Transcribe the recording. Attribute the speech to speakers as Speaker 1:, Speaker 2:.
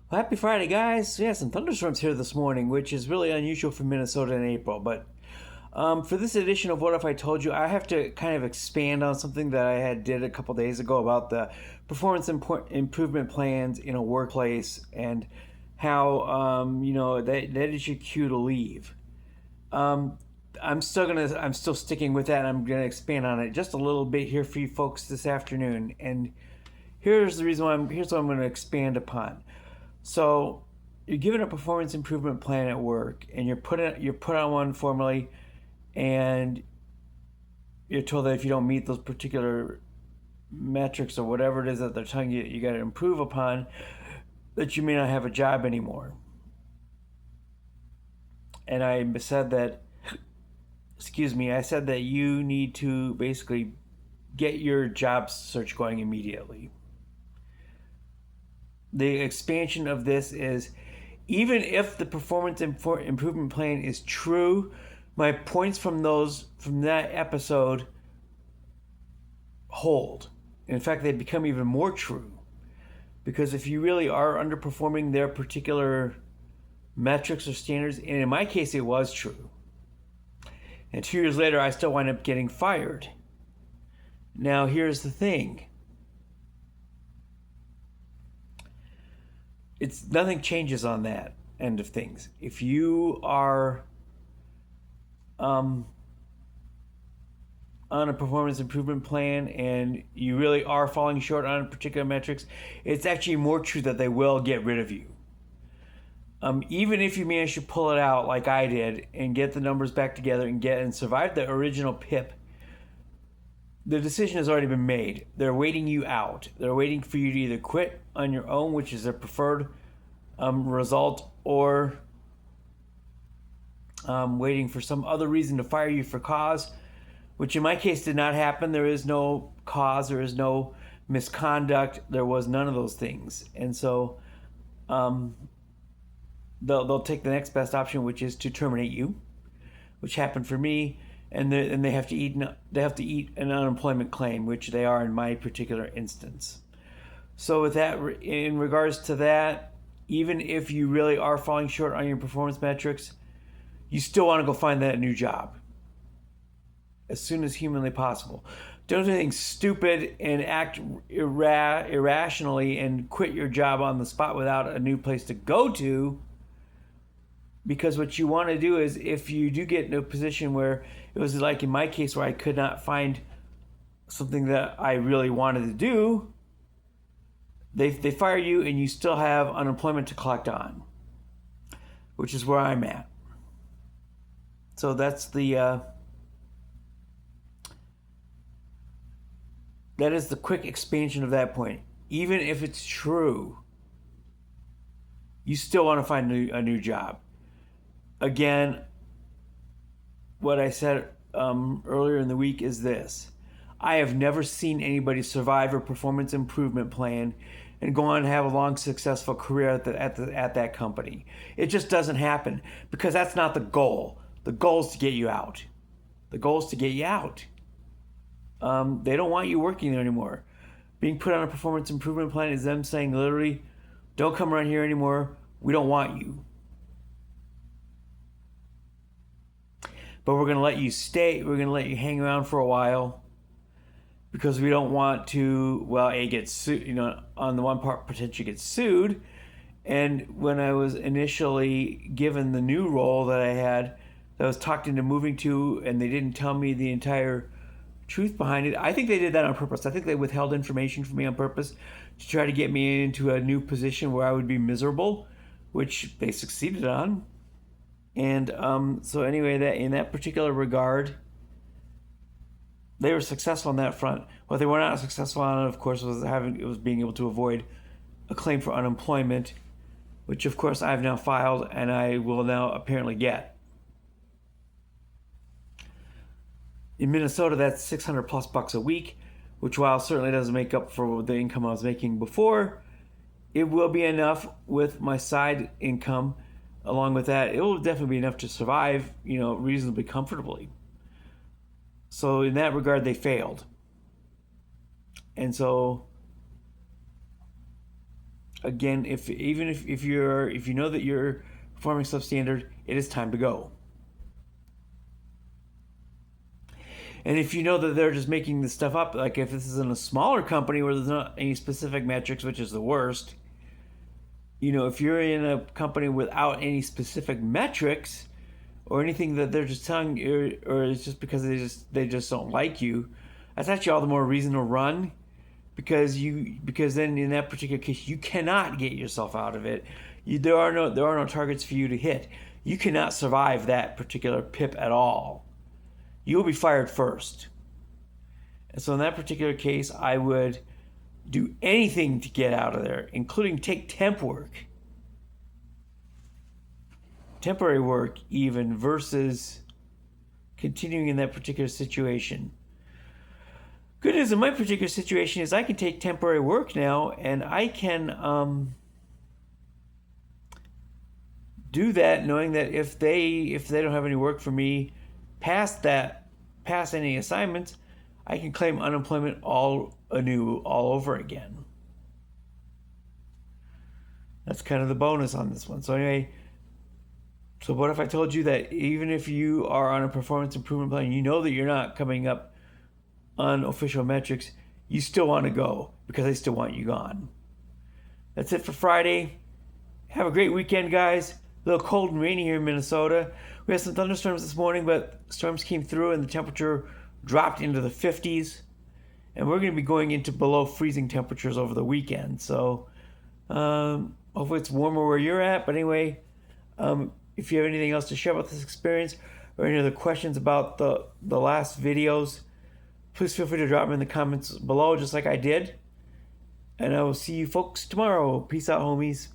Speaker 1: Well, happy Friday, guys. Yeah, some thunderstorms here this morning, which is really unusual for Minnesota in April. But for this edition of What If I Told You, I have to kind of expand on something that I had did a couple days ago about the improvement plans in a workplace and how that is your cue to leave. Um, I'm still sticking with that. I'm gonna expand on it just a little bit here for you folks this afternoon. And here's what I'm going to expand upon. So you're given a performance improvement plan at work, and you're put on one formally, and you're told that if you don't meet those particular metrics or whatever it is that they're telling you you got to improve upon, that you may not have a job anymore. And I said that, I said that you need to basically get your job search going immediately. The expansion of this is, even if the performance improvement plan is true, my points from that episode hold. In fact, they become even more true, because if you really are underperforming their particular metrics or standards, and in my case it was true, and 2 years later I still wind up getting fired. Now here's the thing. It's nothing changes on that end of things. If you are on a performance improvement plan and you really are falling short on particular metrics, it's actually more true that they will get rid of you. Even if you manage to pull it out like I did and get the numbers back together and survive the original PIP, the decision has already been made. They're waiting you out. They're waiting for you to either quit on your own, which is their preferred result, or waiting for some other reason to fire you for cause, which in my case did not happen. There is no cause. There is no misconduct. There was none of those things. And so they'll take the next best option, which is to terminate you, which happened for me. And they have to eat an unemployment claim, which they are in my particular instance. So with that, in regards to that, even if you really are falling short on your performance metrics, you still want to go find that new job as soon as humanly possible. Don't do anything stupid and act irrationally and quit your job on the spot without a new place to go to. Because what you want to do is, if you do get in a position where it was like in my case where I could not find something that I really wanted to do, they fire you and you still have unemployment to collect on, which is where I'm at. So that's that is the quick expansion of that point. Even if it's true, you still want to find a new job. Again, what I said earlier in the week is this. I have never seen anybody survive a performance improvement plan and go on and have a long, successful career at that company. It just doesn't happen, because that's not the goal. The goal is to get you out. The goal is to get you out. They don't want you working there anymore. Being put on a performance improvement plan is them saying literally, don't come around here anymore. We don't want you. But we're going to let you stay. We're going to let you hang around for a while, because we don't want to, get sued, on the one part, potentially get sued. And when I was initially given the new role that I had, that I was talked into moving to, and they didn't tell me the entire truth behind it. I think they did that on purpose. I think they withheld information from me on purpose to try to get me into a new position where I would be miserable, which they succeeded on. And so anyway, that in that particular regard, they were successful on that front. What they were not successful on, of course, was being able to avoid a claim for unemployment, which of course I've now filed and I will now apparently get. In Minnesota, that's $600+ a week, which, while certainly doesn't make up for the income I was making before, it will be enough with my side income. Along with that, it will definitely be enough to survive, reasonably comfortably. So in that regard, they failed. And so Again, if you know that you're performing substandard, it is time to go. And if you know that they're just making this stuff up, like if this is in a smaller company where there's not any specific metrics, which is the worst, if you're in a company without any specific metrics or anything that they're just telling you, or it's just because they just don't like you, that's actually all the more reason to run, because then in that particular case you cannot get yourself out of it. There are no targets for you to hit. You cannot survive that particular PIP at all. You will be fired first. And so in that particular case, I would do anything to get out of there, including take temp work. Temporary work even, versus continuing in that particular situation. Good news in my particular situation is I can take temporary work now, and I can do that knowing that if they don't have any work for me past any assignments, I can claim unemployment all anew, all over again. That's kind of the bonus on this one. So anyway, so what if I told you that even if you are on a performance improvement plan, you know that you're not coming up on official metrics, you still want to go because they still want you gone. That's it for Friday. Have a great weekend, guys. A little cold and rainy here in Minnesota. We had some thunderstorms this morning, but storms came through and the temperature dropped into the 50s. And we're going to be going into below freezing temperatures over the weekend. So hopefully it's warmer where you're at. But anyway, if you have anything else to share about this experience or any other questions about the last videos, please feel free to drop them in the comments below, just like I did. And I will see you folks tomorrow. Peace out, homies.